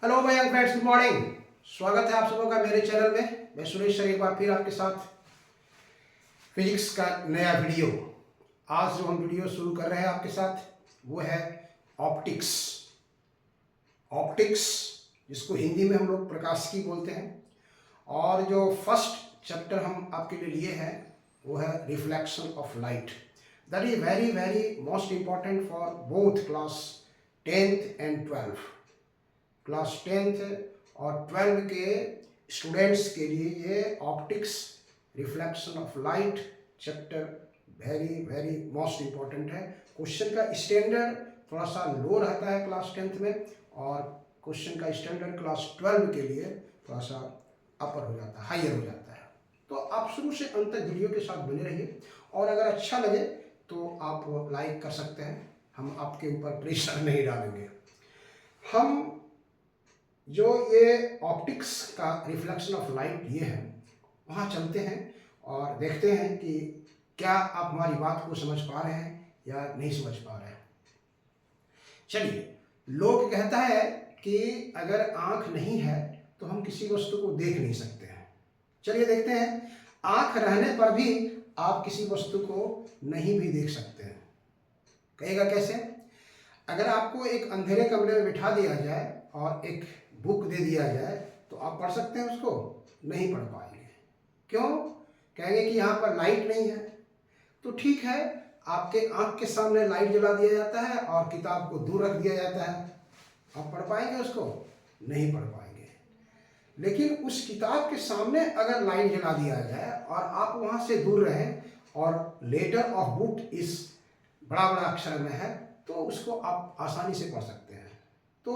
Hello my young friends, good morning. स्वागत है आप सबों का मेरे चैनल में। मैं सुरेश सर एक बार फिर आपके साथ फिजिक्स का नया वीडियो। आज जो हम वीडियो शुरू कर रहे हैं आपके साथ वो है ऑप्टिक्स। ऑप्टिक्स जिसको हिंदी में हम लोग प्रकाशिकी बोलते हैं। और जो फर्स्ट चैप्टर हम आपके लिए लिए हैं वो है reflection of light. That is very very most important for both class 10th and 12th। Class 10th और 12 के स्टूडेंट्स के लिए ये optics reflection of light chapter very very most important है। क्वेश्चन का स्टैंडर्ड थोड़ा सा लो रहता है क्लास 10th में, और क्वेश्चन का स्टैंडर्ड क्लास 12 के लिए थोड़ा सा अपर हो जाता है, हायर हो जाता है। तो आप शुरू से अंत तक वीडियो के साथ बने रहिए, और अगर अच्छा लगे तो आप लाइक कर सकते हैं। हम आपके ऊपर प्रेशर नहीं डालेंगे। हम जो ये ऑप्टिक्स का रिफ्लेक्शन ऑफ लाइट ये है, वहाँ चलते हैं और देखते हैं कि क्या आप हमारी बात को समझ पा रहे हैं या नहीं समझ पा रहे हैं। चलिए, लोग कहता है कि अगर आँख नहीं है तो हम किसी वस्तु को देख नहीं सकते हैं। चलिए देखते हैं, आँख रहने पर भी आप किसी वस्तु को नहीं भी देख सकते हैं। कहेगा कैसे? अगर आपको एक अंधेरे कमरे में बिठा दिया जाए और एक बुक दे दिया जाए तो आप पढ़ सकते हैं उसको? नहीं पढ़ पाएंगे। क्यों? कहेंगे कि यहाँ पर लाइट नहीं है। तो ठीक है, आपके आँख के सामने लाइट जला दिया जाता है और किताब को दूर रख दिया जाता है, आप पढ़ पाएंगे उसको? नहीं पढ़ पाएंगे। लेकिन उस किताब के सामने अगर लाइट जला दिया जाए और आप वहाँ से दूर रहें और लेटर ऑफ बुक इस बड़ा बड़ा अक्षर में है तो उसको आप आसानी से पढ़ सकते हैं। तो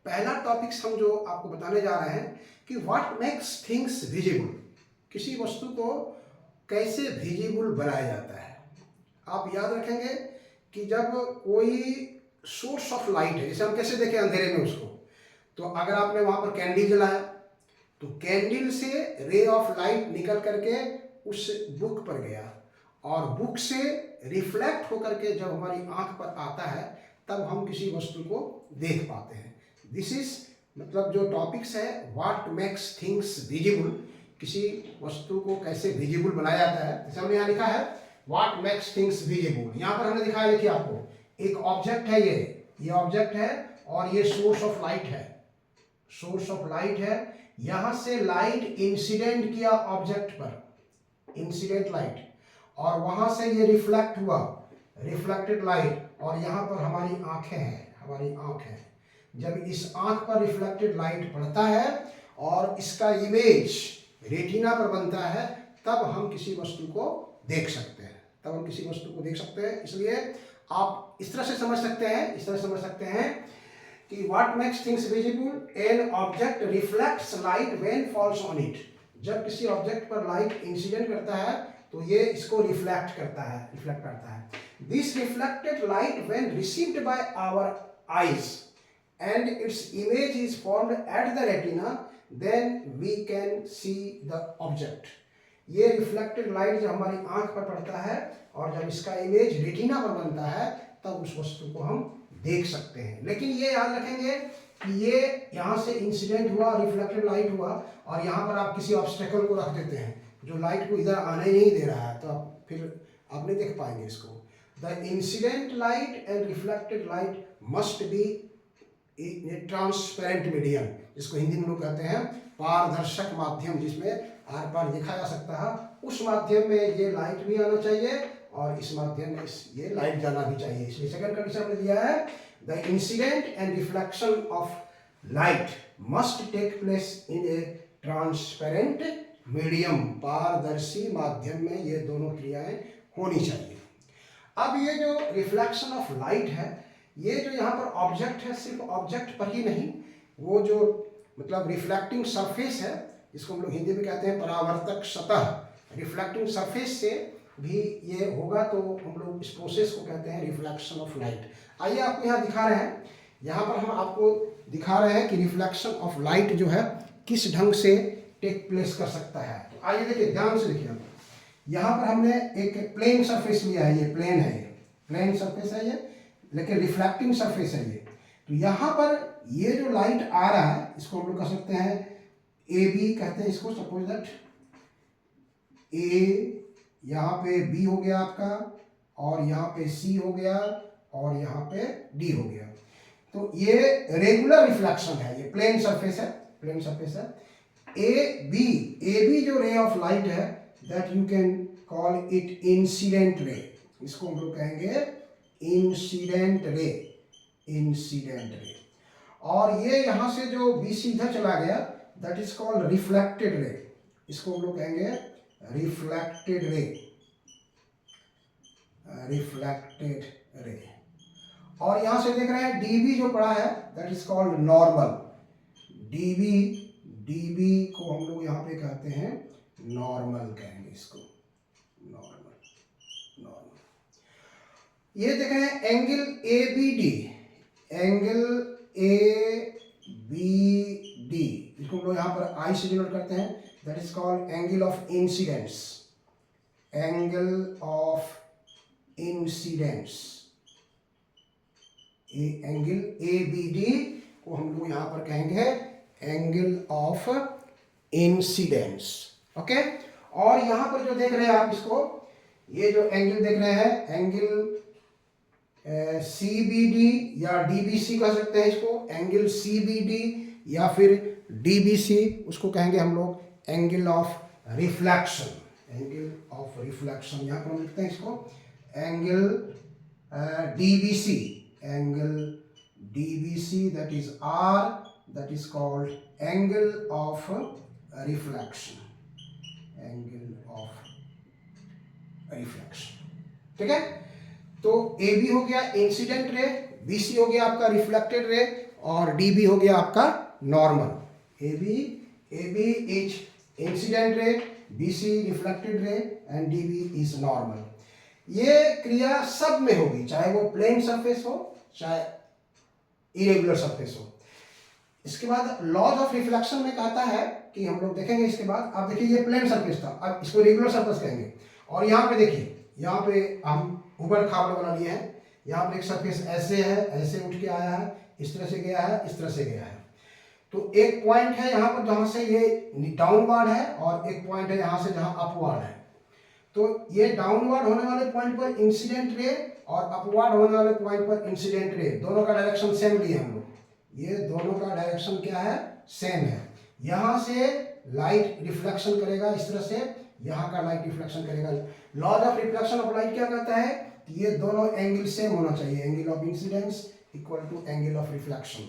पहला टॉपिक्स हम जो आपको बताने जा रहे हैं कि व्हाट मेक्स थिंग्स विजिबल। किसी वस्तु को कैसे विजिबल बनाया जाता है। आप याद रखेंगे कि जब कोई सोर्स ऑफ लाइट है, जैसे हम कैसे देखें अंधेरे में उसको, तो अगर आपने वहाँ पर कैंडल जलाया तो कैंडल से रे ऑफ लाइट निकल करके उस बुक पर गया, और बुक से रिफ्लेक्ट होकर के जब हमारी आंख पर आता है तब हम किसी वस्तु को देख पाते हैं। दिस इज मतलब जो टॉपिक्स है व्हाट मेक्स थिंग्स विजिबल, किसी वस्तु को कैसे विजिबल बनाया जाता है। जैसे हमने यहाँ लिखा है व्हाट मेक्स थिंग्स विजिबल। यहाँ पर हमने दिखाया, देखिए आपको एक ऑब्जेक्ट है, ये ऑब्जेक्ट है और ये सोर्स ऑफ लाइट है। सोर्स ऑफ लाइट है, यहाँ से लाइट इंसिडेंट किया ऑब्जेक्ट पर, इंसिडेंट लाइट, और वहां से ये रिफ्लेक्ट हुआ, रिफ्लेक्टेड लाइट, और यहाँ पर हमारी आंखें हैं, हमारी आंख है। जब इस आंख पर रिफ्लेक्टेड लाइट पड़ता है और इसका इमेज रेटिना पर बनता है तब हम किसी वस्तु को देख सकते हैं, तब हम किसी वस्तु को देख सकते हैं। इसलिए आप इस तरह से समझ सकते हैं, इस तरह समझ सकते हैं कि what makes things visible, an object reflects light when falls on it. जब किसी ऑब्जेक्ट पर लाइट इंसिडेंट करता है तो ये इसको रिफ्लेक्ट करता है, रिफ्लेक्ट करता है। This reflected light when received by our eyes and its image is formed at the retina, then we can see the object. ये रिफ्लेक्टेड लाइट जब हमारी आंख पर पड़ता है और जब इसका इमेज रेटिना पर बनता है तब उस वस्तु को हम देख सकते हैं। लेकिन ये याद रखेंगे कि ये यहाँ से इंसिडेंट हुआ, रिफ्लेक्टेड लाइट हुआ, और यहाँ पर आप किसी ऑब्स्टेकल को रख देते हैं जो लाइट को इधर आने ही नहीं दे रहा है, तो आप फिर आप नहीं देख पाएंगे इसको। The incident light and reflected light must be in transparent medium, जिसको हिंदी में लोग कहते हैं पारदर्शक माध्यम, जिसमें आर पार देखा जा सकता है। उस माध्यम में ये लाइट भी आना चाहिए और इस माध्यम में ये लाइट जाना भी चाहिए। इसलिए सेकंड कंडीशन हमने दिया है, the incident and reflection of light must take place in a transparent medium, पारदर्शी माध्यम में ये दोनों क्रियाएं होनी चाहिए। अब ये जो रिफ्लेक्शन ऑफ लाइट है, ये जो यहाँ पर ऑब्जेक्ट है, सिर्फ ऑब्जेक्ट पर ही नहीं, वो जो मतलब रिफ्लेक्टिंग सरफेस है, जिसको हम लोग हिंदी में कहते हैं परावर्तक सतह, रिफ्लेक्टिंग सरफेस से भी ये होगा, तो हम लोग इस प्रोसेस को कहते हैं रिफ्लेक्शन ऑफ लाइट। आइए आपको यहाँ दिखा रहे हैं, यहाँ पर हम आपको दिखा रहे हैं कि रिफ्लेक्शन ऑफ लाइट जो है किस ढंग से टेक प्लेस कर सकता है। तो आइए देखिए, ध्यान से देखिए। यहाँ पर हमने एक प्लेन सरफेस लिया है, ये प्लेन है, ये प्लेन सरफेस है ये, लेकिन रिफ्लेक्टिंग सरफेस है ये। तो यहाँ पर ये जो लाइट आ रहा है इसको हम लोग कह सकते हैं ए बी कहते हैं इसको, सपोज दैट ए, यहाँ पे बी हो गया आपका, और यहाँ पे सी हो गया, और यहाँ पे डी हो गया। तो ये रेगुलर रिफ्लेक्शन है, ये प्लेन सरफेस है, प्लेन सरफेस है। ए बी जो रे ऑफ लाइट है that you can call it incident ray, इसको हम लोग कहेंगे इंसिडेंट रे, इंसिडेंट रे। और ये यहाँ से जो बी सीधा चला गया that is called reflected ray, इसको हम लोग कहेंगे रिफ्लेक्टेड रे, रिफ्लेक्टेड रे। और यहां से देख रहे हैं डीबी जो पड़ा है that is called normal, dB को हम लोग यहाँ पे कहते हैं नॉर्मल, कहेंगे इसको नॉर्मल। ये देख रहे हैं angle A B D, angle A B D, इसको हम लोग यहाँ पर आई से डिनोट करते हैं, that is called angle of incidence, angle of incidence. Angle A B D को हम लोग यहाँ पर कहेंगे एंगल ऑफ इंसिडेंस, ओके। और यहाँ पर जो देख रहे हैं आप इसको, ये जो एंगल देख रहे हैं एंगल सी बी डी या डी बी सी कह सकते हैं इसको, एंगल सी बी डी या फिर डी बी सी, उसको कहेंगे हम लोग angle of reflection, angle of reflection. यहाँ पर हम लिखते हैं इसको angle D B C, angle DBC, that is R, that is called angle of reflection, angle of reflection, ठीक है। तो AB हो गया इंसिडेंट रे, BC हो गया आपका रिफ्लेक्टेड रे, और DB हो गया आपका normal. AB is incident ray, BC reflected ray, and DB is normal. ये क्रिया सब में होगी, चाहे वो प्लेन सरफेस हो चाहे इरेगुलर सरफेस हो। इसके बाद लॉज ऑफ रिफ्लेक्शन में कहता है कि हम लोग देखेंगे इसके बाद, आप देखिए ये प्लेन सरफेस था, अब इसको रेगुलर सरफेस कहेंगे। और यहाँ पे देखिए, यहाँ पे हम ऊपर खाबड़ बना लिए हैं, यहाँ पे एक सरफेस ऐसे है, ऐसे उठ के आया है, इस तरह से गया है, इस तरह से गया है। तो एक पॉइंट है यहाँ पर जहाँ से ये डाउनवर्ड है, और एक पॉइंट है यहाँ से जहाँ अपवर्ड है। तो ये डाउनवर्ड होने वाले पॉइंट पर इंसिडेंट रे और अपवर्ड होने वाले पॉइंट पर इंसिडेंट रे, दोनों का डायरेक्शन सेम लिए हम लोग। ये दोनों का डायरेक्शन क्या है, सेम है। यहाँ से लाइट रिफ्लेक्शन करेगा इस तरह से, यहाँ का लाइट रिफ्लेक्शन करेगा। Laws of reflection of light क्या कहता है कि ये दोनों एंगल सेम होना चाहिए, angle of incidence equal to angle of reflection.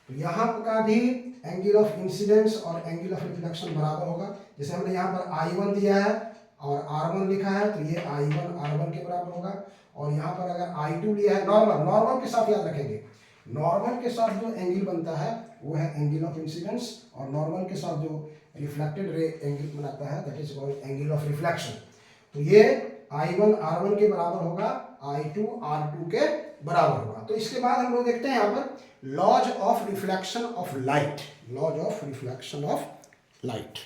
तो यहाँ का भी एंगल ऑफ इंसिडेंस और एंगल ऑफ रिफ्लेक्शन बराबर होगा। जैसे हमने यहाँ पर I1 दिया है और R1 लिखा है, तो ये I1 R1 के बराबर होगा। और यहाँ पर अगर I2 लिया है, नॉर्मल के साथ याद रखेंगे, नॉर्मल के साथ जो एंगल बनता है वो है एंगल ऑफ इंसिडेंस, और नॉर्मल के साथ जो रिफ्लेक्टेड रे एंगल बनाता है that is called angle of reflection. तो ये I1 R1 के बराबर होगा, I2 R2 के बराबर होगा। तो इसके बाद हम लोग देखते हैं यहाँ पर laws of reflection of light, laws of reflection of light.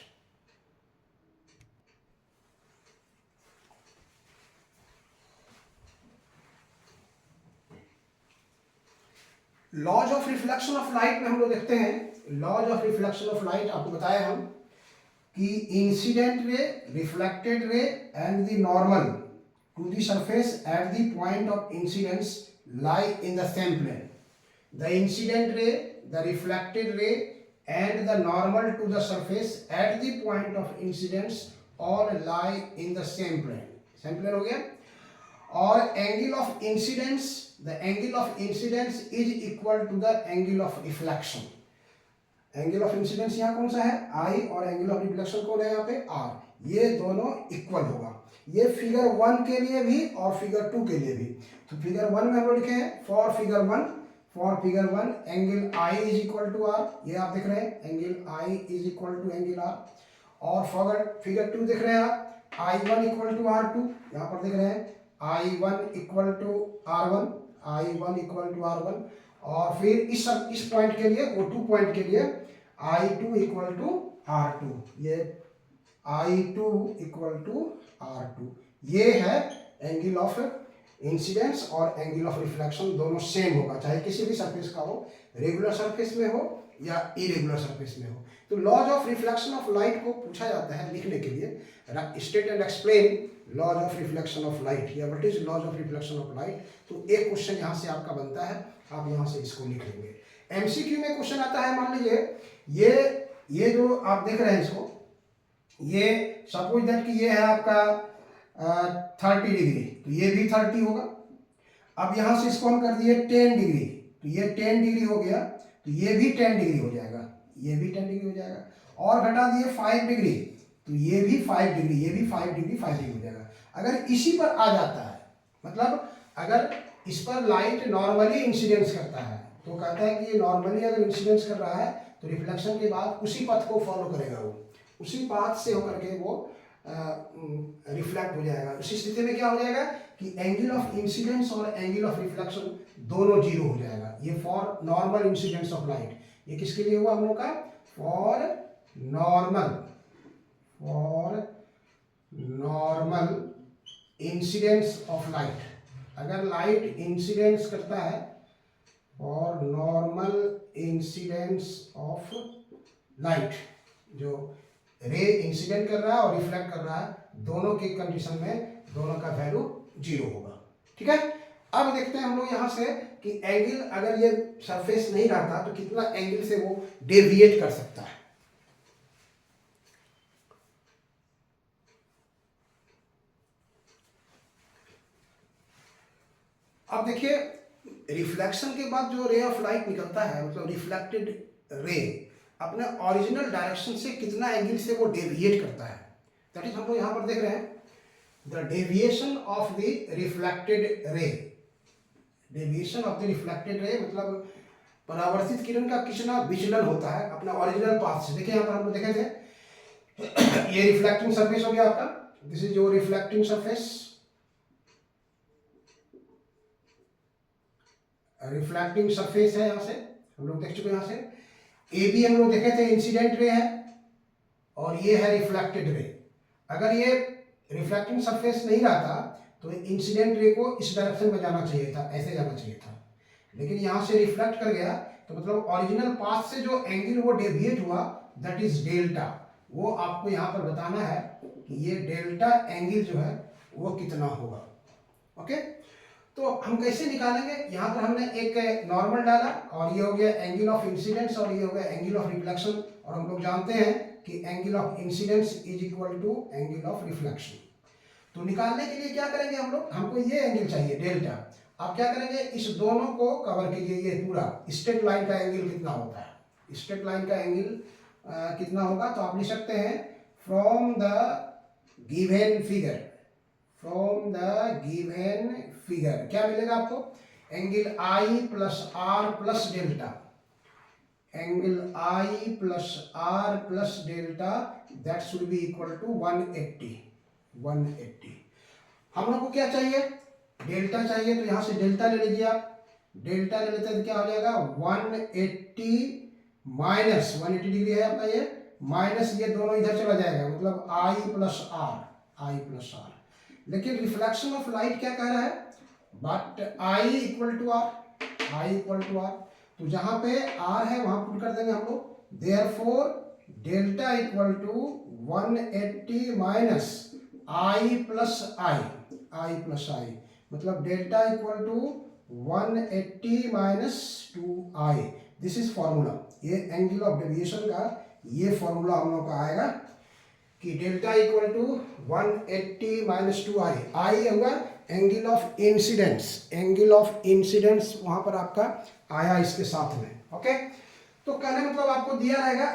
Laws of reflection of light में हम लोग देखते हैं, laws of reflection of light आपको बताया हम कि incident ray, reflected ray and the normal to the surface at the point of incidence lie in the same plane. The incident ray, the reflected ray and the normal to the surface at the point of incidence all lie in the same plane. Same plane हो गया। और angle of incidence, the angle of incidence is equal to the angle of reflection। Angle of incidence यहाँ कौन सा है, I, और angle of reflection कौन है यहाँ पे R। ये दोनों इक्वल होगा। ये फिगर 1 के लिए भी और फिगर 2 के लिए भी। तो फिगर 1 में हम लोग लिखे हैं for figure 1 angle I is equal to R, ये आप देख रहे हैं angle I is equal to angle R। और फिगर 2 देख रहे हैं आप, I1 इक्वल टू R2, यहाँ पर देख रहे हैं I1 equal to R1, I1 equal to R1। और फिर इस पॉइंट के लिए, O2 पॉइंट के लिए I2 इक्वल टू R2, ये I2 इक्वल टू R2, ये है एंगल ऑफ इंसिडेंस और एंगल ऑफ रिफ्लेक्शन दोनों सेम होगा, चाहे किसी भी सरफेस का हो, रेगुलर सरफेस में हो या इरेगुलर सरफेस में हो। तो laws of reflection of light को पूछा जाता है लिखने के लिए, state and explain laws of reflection of light या what is laws of reflection of light. तो एक क्वेश्चन यहाँ से आपका बनता है, आप यहाँ से इसको लिख लेंगे। एमसीक्यू में क्वेश्चन आता है, मान लीजिए ये जो आप देख रहे हैं इसको, ये सपोज दैट कि ये है आपका 30 डिग्री, तो ये भी 30 होगा। अब यहाँ से इसको हम कर दिए 10 डिग्री, तो ये 10 डिग्री हो गया, तो ये भी 10 डिग्री हो जाएगा, ये भी 10 डिग्री हो जाएगा। और घटा दिए 5 डिग्री, तो ये भी 5 डिग्री, ये भी 5 डिग्री 5 डिग्री हो जाएगा। अगर इसी पर आ जाता है, मतलब अगर इस पर लाइट नॉर्मली इंसिडेंस करता है, तो कहता है कि ये नॉर्मली अगर इंसिडेंस कर रहा है तो रिफ्लेक्शन के बाद उसी पथ को फॉलो करेगा, वो उसी पाथ से होकर के वो रिफ्लेक्ट हो जाएगा। उसी स्थिति में क्या हो जाएगा कि एंगल ऑफ इंसिडेंस और एंगल ऑफ रिफ्लेक्शन दोनों जीरो हो जाएगा। ये for normal incidence of light, ये किसके लिए हुआ हम लोग का, for normal incidence of light. अगर लाइट इंसिडेंस करता है और नॉर्मल इंसिडेंस ऑफ लाइट, जो रे इंसिडेंट कर रहा है और रिफ्लेक्ट कर रहा है, दोनों की कंडीशन में दोनों का वैल्यू जीरो होगा। ठीक है, अब देखते हैं हम लोग यहां से कि एंगल, अगर ये सरफेस नहीं रहता तो कितना एंगल से वो डेविएट कर सकता है। अब देखिए, रिफ्लेक्शन के बाद जो रे ऑफ लाइट निकलता है, मतलब रिफ्लेक्टेड रे अपने ओरिजिनल डायरेक्शन से कितना एंगल से वो डेविएट करता है, दैट इज हम लोग यहां पर देख रहे हैं the deviation of the reflected रे। डेविएशन ऑफ द रिफ्लेक्टेड रे मतलब परावर्तित किरण का कितना विचलन होता है अपना ओरिजिनल पाथ से। देखिए यहां पर हम लोग देखे थे, ये रिफ्लेक्टिंग सरफेस हो गया आपका, this is your reflecting surface, reflecting surface है, यहां से हम लोग देख चुके हैं। यहां से ए बी हम लोग देखे थे इंसिडेंट रे है, और ये है रिफ्लेक्टेड रे। अगर ये रिफ्लेक्टिंग सरफेस नहीं रहता तो इंसिडेंट रे को इस डायरेक्शन में जाना चाहिए था, ऐसे जाना चाहिए था, लेकिन यहां से रिफ्लेक्ट कर गया, तो मतलब ओरिजिनल पाथ से जो एंगल वो डेविएट हुआ, दैट इज डेल्टा। वो आपको यहां पर बताना है कि ये डेल्टा एंगल जो है वो कितना होगा। ओके, तो हम कैसे निकालेंगे, यहाँ पर हमने एक नॉर्मल डाला और ये हो गया एंगल ऑफ इंसिडेंस और ये हो गया एंगल ऑफ रिफ्लेक्शन, और हम लोग जानते हैं कि angle of incidence is equal to angle of reflection. तो निकालने के लिए क्या करेंगे हम लोग, हमको ये एंगल चाहिए डेल्टा। आप क्या करेंगे, इस दोनों को कवर कीजिए, ये पूरा स्ट्रेट लाइन का एंगल कितना होता है, स्ट्रेट लाइन का एंगल कितना होगा, तो आप लिख सकते हैं from the given figure, from the given figure क्या मिलेगा आपको, angle I plus R plus delta, angle I plus R plus delta, that should be equal to 180। हम लोग को क्या चाहिए, डेल्टा चाहिए, तो यहां से डेल्टा ले लीजिए आप। डेल्टा ले लेते हैं तो क्या हो जाएगा 180 माइनस 180 डिग्री है आपका ये, माइनस ये दोनों इधर चला जाएगा, मतलब आई प्लस आर। लेकिन रिफ्लेक्शन ऑफ लाइट क्या कह रहा है, but I equal to R, तो जहां पे आर है वहां पुट कर देंगे हम लोग, therefore delta equal to 180 minus I plus I, मतलब delta equal to 180 minus 2i। This is formula, ये एंगल ऑफ डेविएशन का ये फॉर्मूला हम लोग का आएगा कि delta equal to 180 minus 2i, I होगा एंगल ऑफ इंसिडेंस, वहां पर आपका आया इसके साथ में। ओके, तो कहने मतलब आपको दिया रहेगा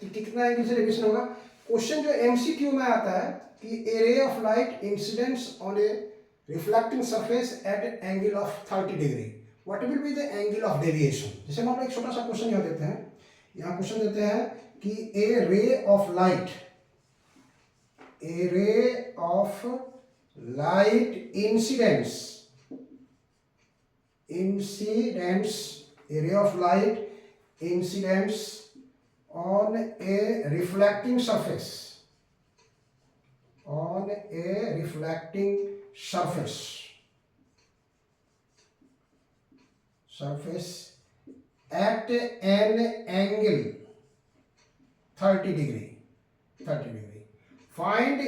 कि कितना एंगल से डेविएशन होगा। क्वेश्चन जो एमसीक्यू में आता है कि a ray of light incidence on a reflecting surface at angle of 30 degree, what will be the angle of deviation. जैसे हम एक छोटा सा क्वेश्चन यहाँ देते हैं, यहाँ क्वेश्चन देते हैं कि a ray of light incidence, a ray of light incidence on a reflecting surface, surface at an angle 30 degree. Find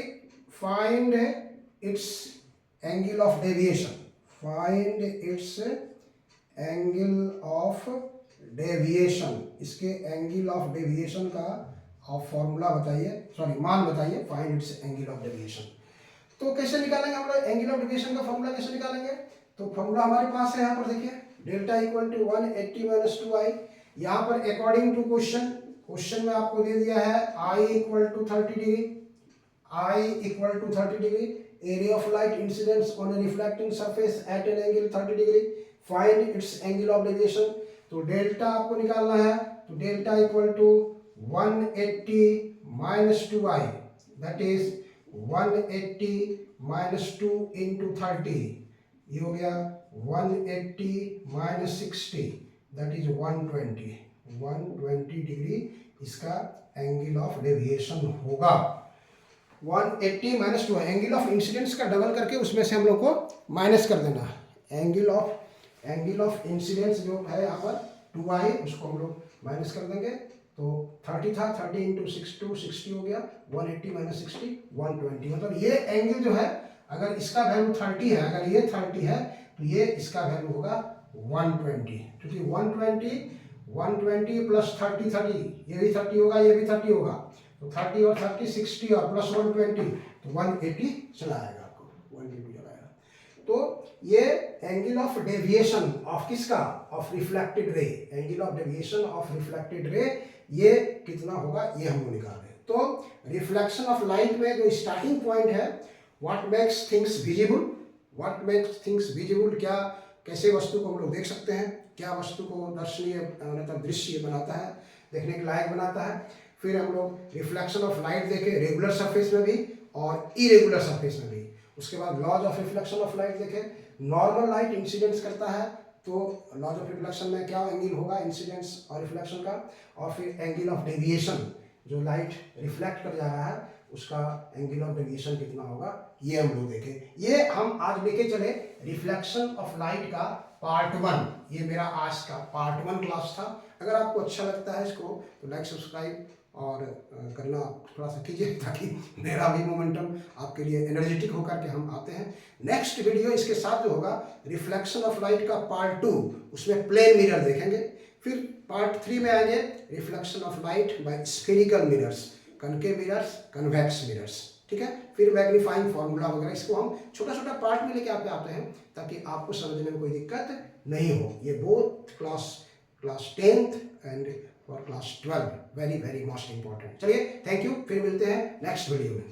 its angle of deviation. Find its angle of deviation. इसके angle of deviation का आप formula बताइए, sorry मान बताइए. Find its angle of deviation. तो कैसे निकालेंगे हम लोग एंगल ऑफ डेविएशन का फॉर्मूला? कैसे निकालेंगे? तो फॉर्मूला हमारे पास है, यहाँ पर देखिए, delta equal to 180 minus 2i. यहाँ पर अकॉर्डिंग टू क्वेश्चन में आपको दे दिया है i equal to 30 degree. A ray of light incidence on a reflecting surface at an angle 30 degree. Find its angle of deviation. तो डेल्टा आपको निकालना है. तो delta equal to 180 minus 2i, that is 180 minus 2 into 30. ये हो गया 180 minus 60, that is 120 degree इसका angle of deviation होगा. 180 माइनस 2 एंगल ऑफ इंसिडेंस का डबल करके उसमें से हम लोग को माइनस कर देना. एंगल ऑफ इंसिडेंस जो है यहाँ पर 2i, उसको हम लोग माइनस कर देंगे. तो 30 था, 30 इंटू 60 हो गया. 180 माइनस 60 120. मतलब ये एंगल जो है, अगर इसका वैल्यू 30 है, अगर ये 30 है तो ये इसका वैल्यू होगा 120. क्योंकि 120 प्लस 30, ये भी 30 होगा, ये भी 30 होगा. तो 30 और 30 60 और प्लस 120 तो 180 चला आएगा आपको, 180 चला आएगा. तो ये एंगल ऑफ डेविएशन ऑफ किसका? Of reflected ray. Angle of deviation of reflected ray ये कितना होगा, ये हम लोग निकाल रहे हैं. तो रिफ्लेक्शन ऑफ लाइट में जो स्टार्टिंग पॉइंट है, व्हाट मेक्स थिंग्स विजिबल, क्या कैसे वस्तु को हम लोग देख सकते हैं, क्या वस्तु को दर्शनीय मतलब दृश्य बनाता है, देखने के लायक बनाता है. फिर हम लोग रिफ्लेक्शन ऑफ लाइट देखे रेगुलर सरफेस में भी और इरेगुलर सरफेस में भी. उसके बाद laws of reflection of light देखे. नॉर्मल लाइट इंसिडेंस करता है तो लॉज ऑफ रिफ्लेक्शन में क्या एंगल होगा इंसिडेंस और रिफ्लेक्शन का. और फिर एंगल ऑफ डेविएशन, जो लाइट रिफ्लेक्ट कर जा रहा है उसका एंगल ऑफ डेविएशन कितना होगा, ये हम लोग देखें. ये हम आज लेके चले रिफ्लेक्शन ऑफ लाइट का पार्ट 1. ये मेरा आज का पार्ट 1 क्लास था. अगर आपको अच्छा लगता है इसको तो लाइक सब्सक्राइब और करना थोड़ा सा कीजिए, ताकि मेरा भी मोमेंटम आपके लिए एनर्जेटिक होकर के हम आते हैं. नेक्स्ट वीडियो इसके साथ जो होगा रिफ्लेक्शन ऑफ लाइट का पार्ट 2, उसमें प्लेन मिरर देखेंगे. फिर पार्ट 3 में आएंगे reflection of light by spherical mirrors, concave mirrors, convex mirrors. ठीक है. फिर मैग्नीफाइंग फार्मूला वगैरह, इसको हम छोटा छोटा पार्ट में लेके आते हैं ताकि आपको समझने में कोई दिक्कत नहीं हो. ये बोथ क्लास 10th एंड और class 12 very very most important. चलिए, थैंक यू. फिर मिलते हैं नेक्स्ट वीडियो में.